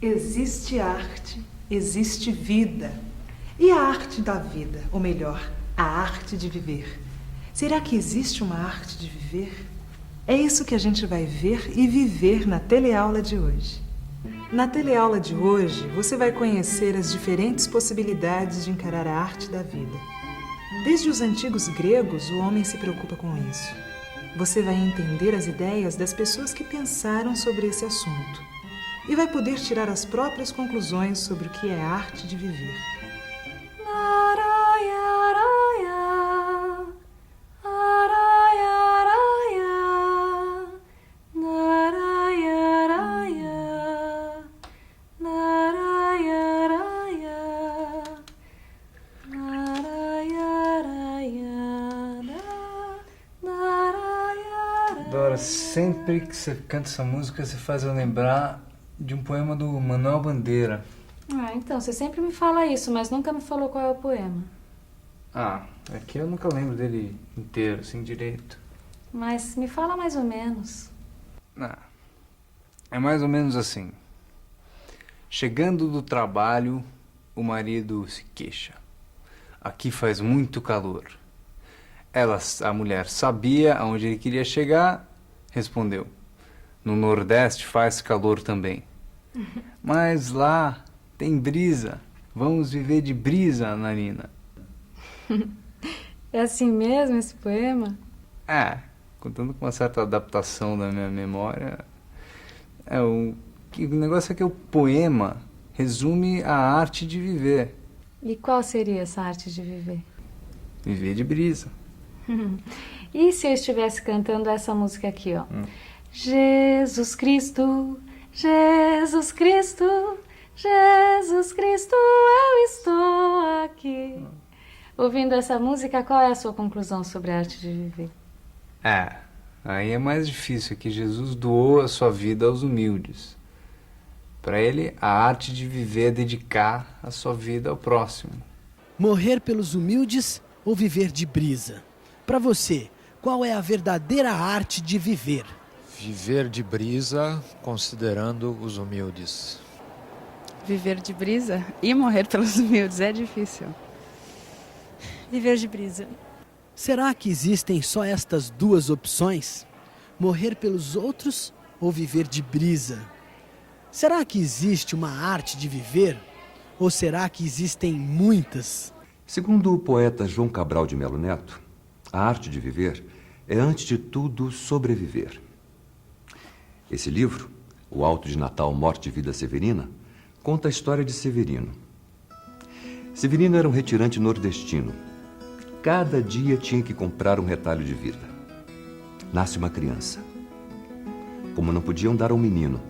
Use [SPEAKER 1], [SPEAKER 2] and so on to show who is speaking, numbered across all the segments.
[SPEAKER 1] Existe arte, existe vida. E a arte da vida, ou melhor, a arte de viver. Será que existe uma arte de viver? É isso que a gente vai ver e viver na teleaula de hoje. Na teleaula de hoje, você vai conhecer as diferentes possibilidades de encarar a arte da vida. Desde os antigos gregos, o homem se preocupa com isso. Você vai entender as ideias das pessoas que pensaram sobre esse assunto e vai poder tirar as próprias conclusões sobre o que é a arte de viver.
[SPEAKER 2] Dora, sempre que você canta essa música, você faz eu lembrar de um poema do Manuel Bandeira.
[SPEAKER 3] Então, você sempre me fala isso, mas nunca me falou qual é o poema.
[SPEAKER 2] É que eu nunca lembro dele inteiro, assim, direito.
[SPEAKER 3] Mas me fala mais ou menos.
[SPEAKER 2] É mais ou menos assim. Chegando do trabalho, o marido se queixa. Aqui faz muito calor. A mulher sabia aonde ele queria chegar, respondeu: no Nordeste faz calor também. Mas lá tem brisa. Vamos viver de brisa, Narina.
[SPEAKER 3] É assim mesmo esse poema?
[SPEAKER 2] Contando com uma certa adaptação da minha memória. O negócio é que o poema resume a arte de viver.
[SPEAKER 3] E qual seria essa arte de viver?
[SPEAKER 2] Viver de brisa.
[SPEAKER 3] E se eu estivesse cantando essa música aqui, ó? Jesus Cristo, Jesus Cristo, Jesus Cristo, eu estou aqui. Ouvindo essa música, qual é a sua conclusão sobre a arte de viver?
[SPEAKER 2] Aí é mais difícil, que Jesus doou a sua vida aos humildes. Para ele, a arte de viver é dedicar a sua vida ao próximo.
[SPEAKER 4] Morrer pelos humildes ou viver de brisa? Para você, qual é a verdadeira arte de viver?
[SPEAKER 5] Viver de brisa, considerando os humildes.
[SPEAKER 6] Viver de brisa e morrer pelos humildes é difícil.
[SPEAKER 7] Viver de brisa.
[SPEAKER 4] Será que existem só estas duas opções? Morrer pelos outros ou viver de brisa? Será que existe uma arte de viver? Ou será que existem muitas?
[SPEAKER 8] Segundo o poeta João Cabral de Melo Neto, a arte de viver é, antes de tudo, sobreviver. Esse livro, O Auto de Natal, Morte e Vida Severina, conta a história de Severino. Severino era um retirante nordestino. Cada dia tinha que comprar um retalho de vida. Nasce uma criança. Como não podiam dar ao menino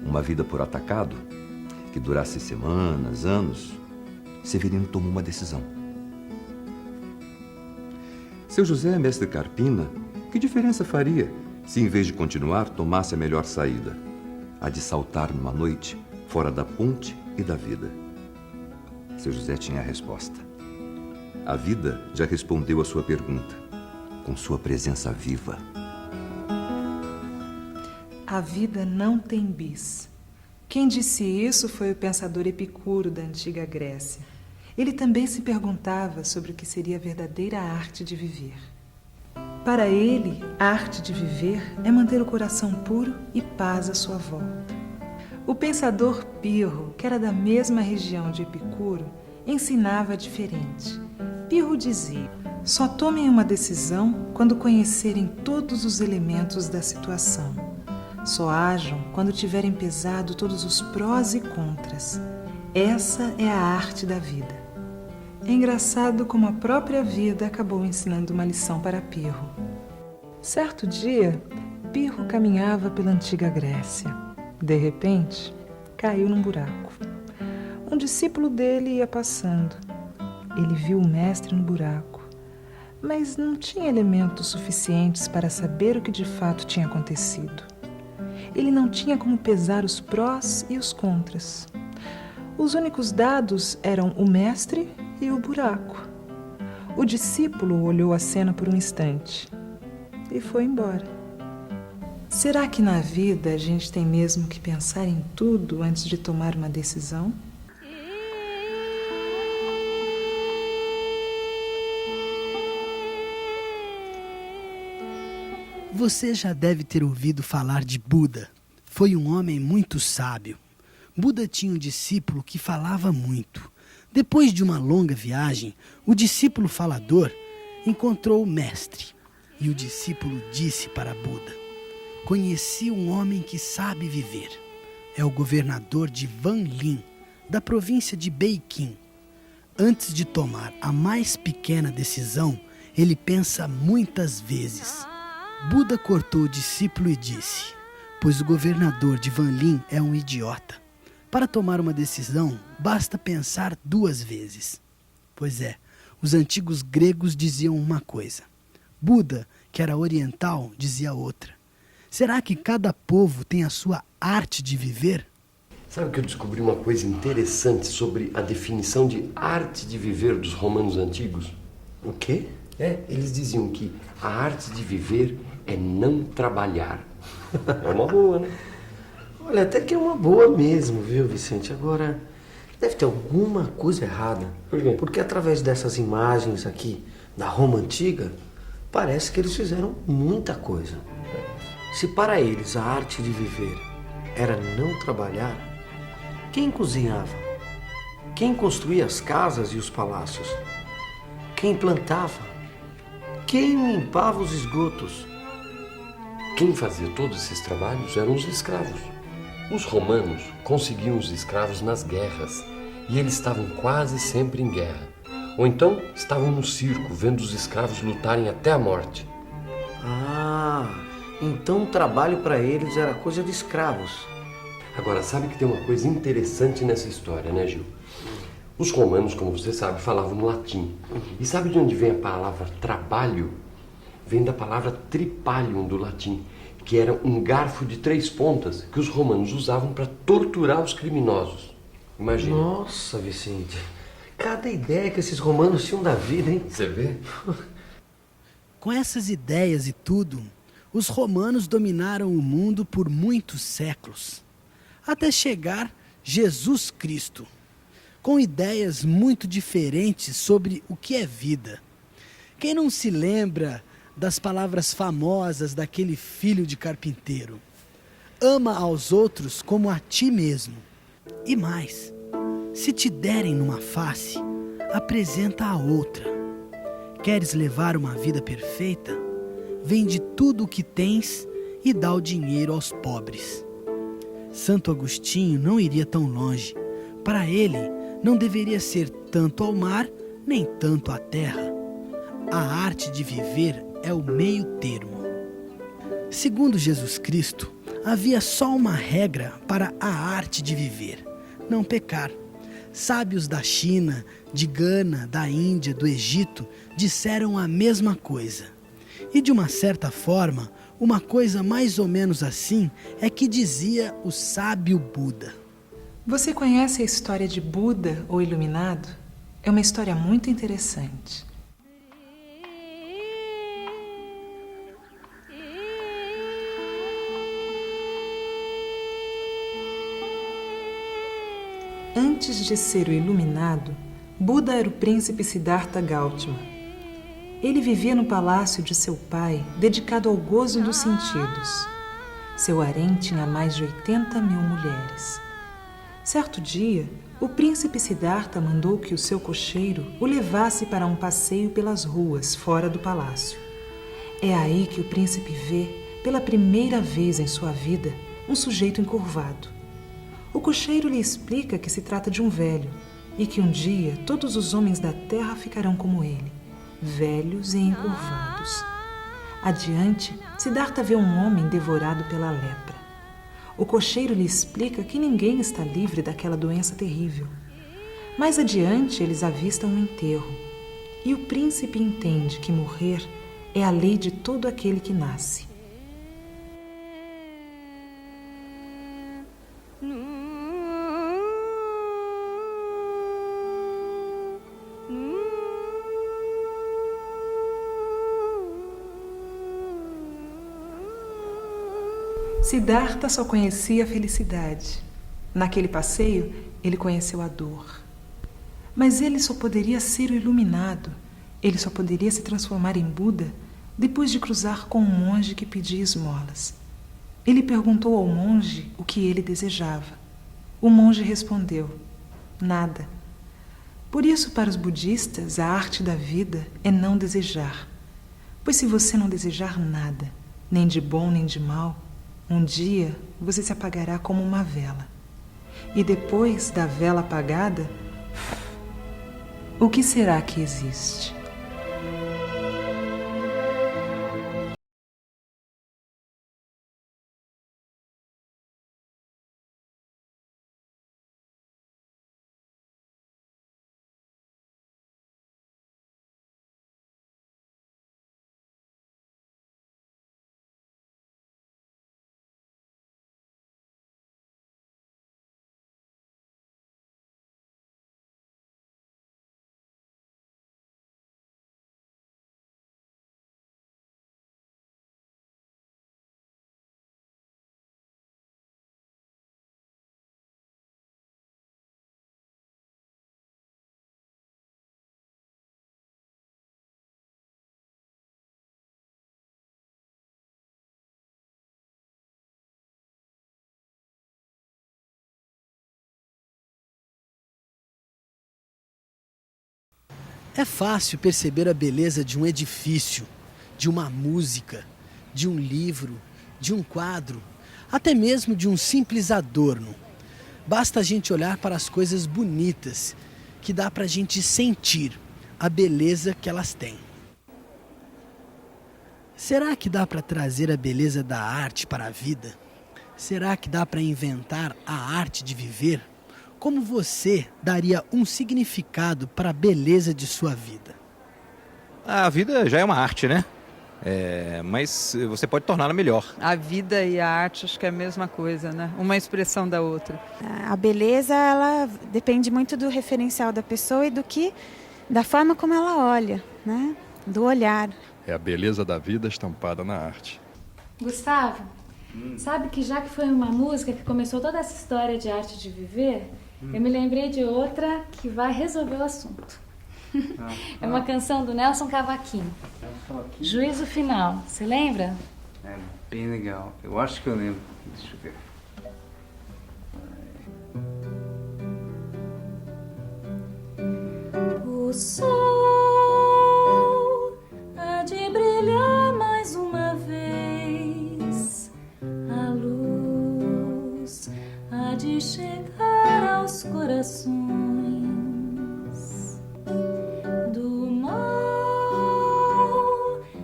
[SPEAKER 8] uma vida por atacado, que durasse semanas, anos, Severino tomou uma decisão. Seu José, mestre Carpina, que diferença faria se, em vez de continuar, tomasse a melhor saída, a de saltar numa noite fora da ponte e da vida? Seu José tinha a resposta. A vida já respondeu a sua pergunta, com sua presença viva.
[SPEAKER 1] A vida não tem bis. Quem disse isso foi o pensador Epicuro da antiga Grécia. Ele também se perguntava sobre o que seria a verdadeira arte de viver. Para ele, a arte de viver é manter o coração puro e paz à sua volta. O pensador Pirro, que era da mesma região de Epicuro, ensinava diferente. Pirro dizia: só tomem uma decisão quando conhecerem todos os elementos da situação. Só ajam quando tiverem pesado todos os prós e contras. Essa é a arte da vida. É engraçado como a própria vida acabou ensinando uma lição para Pirro. Certo dia, Pirro caminhava pela antiga Grécia. De repente, caiu num buraco. Um discípulo dele ia passando. Ele viu o mestre no buraco, mas não tinha elementos suficientes para saber o que de fato tinha acontecido. Ele não tinha como pesar os prós e os contras. Os únicos dados eram o mestre e o buraco. O discípulo olhou a cena por um instante e foi embora. Será que na vida a gente tem mesmo que pensar em tudo antes de tomar uma decisão?
[SPEAKER 4] Você já deve ter ouvido falar de Buda. Foi um homem muito sábio. Buda tinha um discípulo que falava muito. Depois de uma longa viagem, o discípulo falador encontrou o mestre. E o discípulo disse para Buda: conheci um homem que sabe viver. É o governador de Vanlin, da província de Beiqin. Antes de tomar a mais pequena decisão, ele pensa muitas vezes. Buda cortou o discípulo e disse: pois o governador de Vanlin é um idiota. Para tomar uma decisão, basta pensar 2 vezes. Pois é, os antigos gregos diziam uma coisa. Buda, que era oriental, dizia outra. Será que cada povo tem a sua arte de viver?
[SPEAKER 9] Sabe que eu descobri uma coisa interessante sobre a definição de arte de viver dos romanos antigos?
[SPEAKER 10] O quê?
[SPEAKER 9] Eles diziam que a arte de viver é não trabalhar. É uma boa, né?
[SPEAKER 10] Olha, até que é uma boa mesmo, viu, Vicente? Agora, deve ter alguma coisa errada.
[SPEAKER 9] Por quê?
[SPEAKER 10] Porque através dessas imagens aqui da Roma Antiga, parece que eles fizeram muita coisa. Se para eles a arte de viver era não trabalhar, quem cozinhava? Quem construía as casas e os palácios? Quem plantava? Quem limpava os esgotos?
[SPEAKER 9] Quem fazia todos esses trabalhos eram os escravos. Os romanos conseguiam os escravos nas guerras e eles estavam quase sempre em guerra. Ou então estavam no circo vendo os escravos lutarem até a morte.
[SPEAKER 10] Ah, então o trabalho para eles era coisa de escravos.
[SPEAKER 9] Agora, sabe que tem uma coisa interessante nessa história, né, Gil? Os romanos, como você sabe, falavam no latim. E sabe de onde vem a palavra trabalho? Vem da palavra tripalium do latim, que era um garfo de 3 pontas que os romanos usavam para torturar os criminosos. Imagina.
[SPEAKER 10] Nossa, Vicente, cada ideia que esses romanos tinham da vida, hein?
[SPEAKER 9] Você vê?
[SPEAKER 4] Com essas ideias e tudo, os romanos dominaram o mundo por muitos séculos, até chegar Jesus Cristo, com ideias muito diferentes sobre o que é vida. Quem não se lembra das palavras famosas daquele filho de carpinteiro? Ama aos outros como a ti mesmo. E mais, se te derem numa face, apresenta a outra. Queres levar uma vida perfeita? Vende tudo o que tens e dá o dinheiro aos pobres. Santo Agostinho não iria tão longe. Para ele, não deveria ser tanto ao mar, nem tanto à terra. A arte de viver é o meio termo. Segundo Jesus Cristo, havia só uma regra para a arte de viver: não pecar. Sábios da China, de Gana, da Índia, do Egito, disseram a mesma coisa. E de uma certa forma, uma coisa mais ou menos assim é que dizia o sábio Buda.
[SPEAKER 1] Você conhece a história de Buda, o Iluminado? É uma história muito interessante. Antes de ser o Iluminado, Buda era o príncipe Siddhartha Gautama. Ele vivia no palácio de seu pai, dedicado ao gozo dos sentidos. Seu harém tinha mais de 80.000 mulheres. Certo dia, o príncipe Siddhartha mandou que o seu cocheiro o levasse para um passeio pelas ruas, fora do palácio. É aí que o príncipe vê, pela primeira vez em sua vida, um sujeito encurvado. O cocheiro lhe explica que se trata de um velho e que um dia todos os homens da terra ficarão como ele, velhos e encurvados. Adiante, Siddhartha vê um homem devorado pela lepra. O cocheiro lhe explica que ninguém está livre daquela doença terrível. Mais adiante, eles avistam um enterro e o príncipe entende que morrer é a lei de todo aquele que nasce. Siddhartha só conhecia a felicidade. Naquele passeio, ele conheceu a dor. Mas ele só poderia ser o iluminado, ele só poderia se transformar em Buda depois de cruzar com um monge que pedia esmolas. Ele perguntou ao monge o que ele desejava. O monge respondeu: nada. Por isso, para os budistas, a arte da vida é não desejar. Pois se você não desejar nada, nem de bom nem de mal, um dia você se apagará como uma vela. E depois da vela apagada, o que será que existe?
[SPEAKER 4] É fácil perceber a beleza de um edifício, de uma música, de um livro, de um quadro, até mesmo de um simples adorno. Basta a gente olhar para as coisas bonitas, que dá para a gente sentir a beleza que elas têm. Será que dá para trazer a beleza da arte para a vida? Será que dá para inventar a arte de viver? Como você daria um significado para a beleza de sua vida?
[SPEAKER 11] A vida já é uma arte, né? Mas você pode torná-la melhor.
[SPEAKER 6] A vida e a arte acho que é a mesma coisa, né? Uma expressão da outra.
[SPEAKER 12] A beleza, ela depende muito do referencial da pessoa e da forma como ela olha, né? Do olhar.
[SPEAKER 13] É a beleza da vida estampada na arte.
[SPEAKER 3] Gustavo, sabe que já que foi uma música que começou toda essa história de arte de viver, eu me lembrei de outra que vai resolver o assunto. É uma canção do Nelson Cavaquinho. Juízo Final. Você lembra?
[SPEAKER 2] É bem legal. Eu acho que eu lembro. Deixa eu ver.
[SPEAKER 14] O sol há de brilhar mais uma vez. A luz há de chegar aos corações. Do mal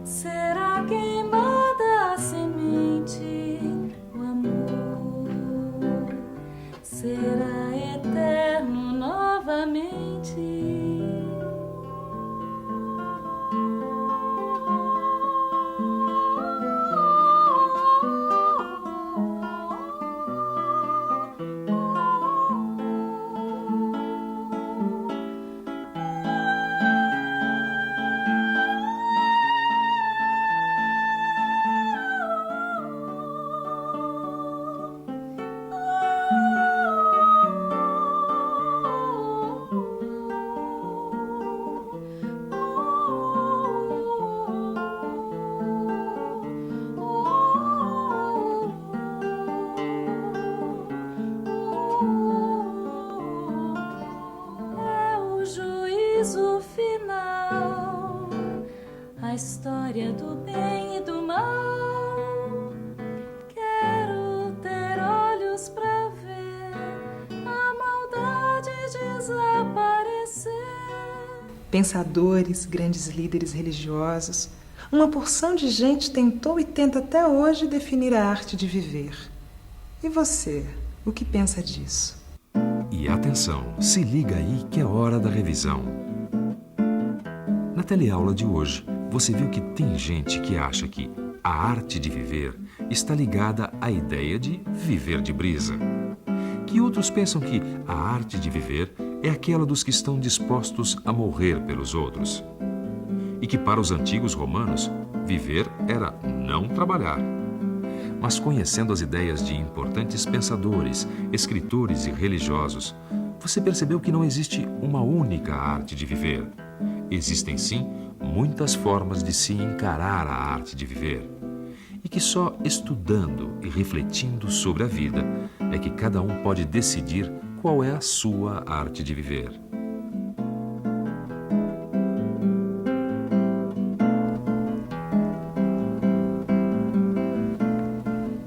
[SPEAKER 14] será queimada a semente. O amor será eterno novamente. Juízo final, a história do bem e do mal. Quero ter olhos pra ver a maldade desaparecer.
[SPEAKER 1] Pensadores, grandes líderes religiosos, uma porção de gente tentou e tenta até hoje definir a arte de viver. E você, o que pensa disso?
[SPEAKER 15] E atenção, se liga aí que é hora da revisão. Na teleaula de hoje, você viu que tem gente que acha que a arte de viver está ligada à ideia de viver de brisa. Que outros pensam que a arte de viver é aquela dos que estão dispostos a morrer pelos outros. E que para os antigos romanos, viver era não trabalhar. mas conhecendo as ideias de importantes pensadores, escritores e religiosos, você percebeu que não existe uma única arte de viver. Existem, sim, muitas formas de se encarar a arte de viver. E que só estudando e refletindo sobre a vida é que cada um pode decidir qual é a sua arte de viver.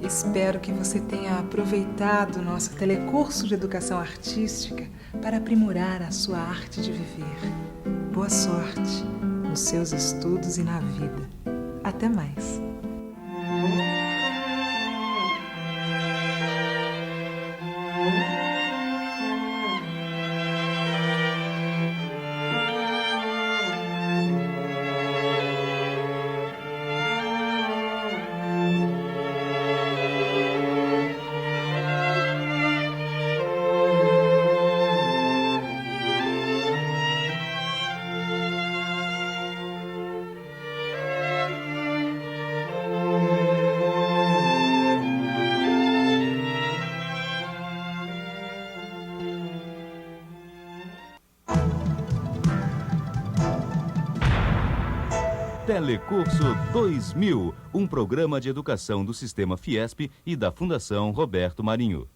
[SPEAKER 1] Espero que você tenha aproveitado o nosso telecurso de educação artística para aprimorar a sua arte de viver. Boa sorte nos seus estudos e na vida. Até mais.
[SPEAKER 16] Telecurso 2000, um programa de educação do Sistema Fiesp e da Fundação Roberto Marinho.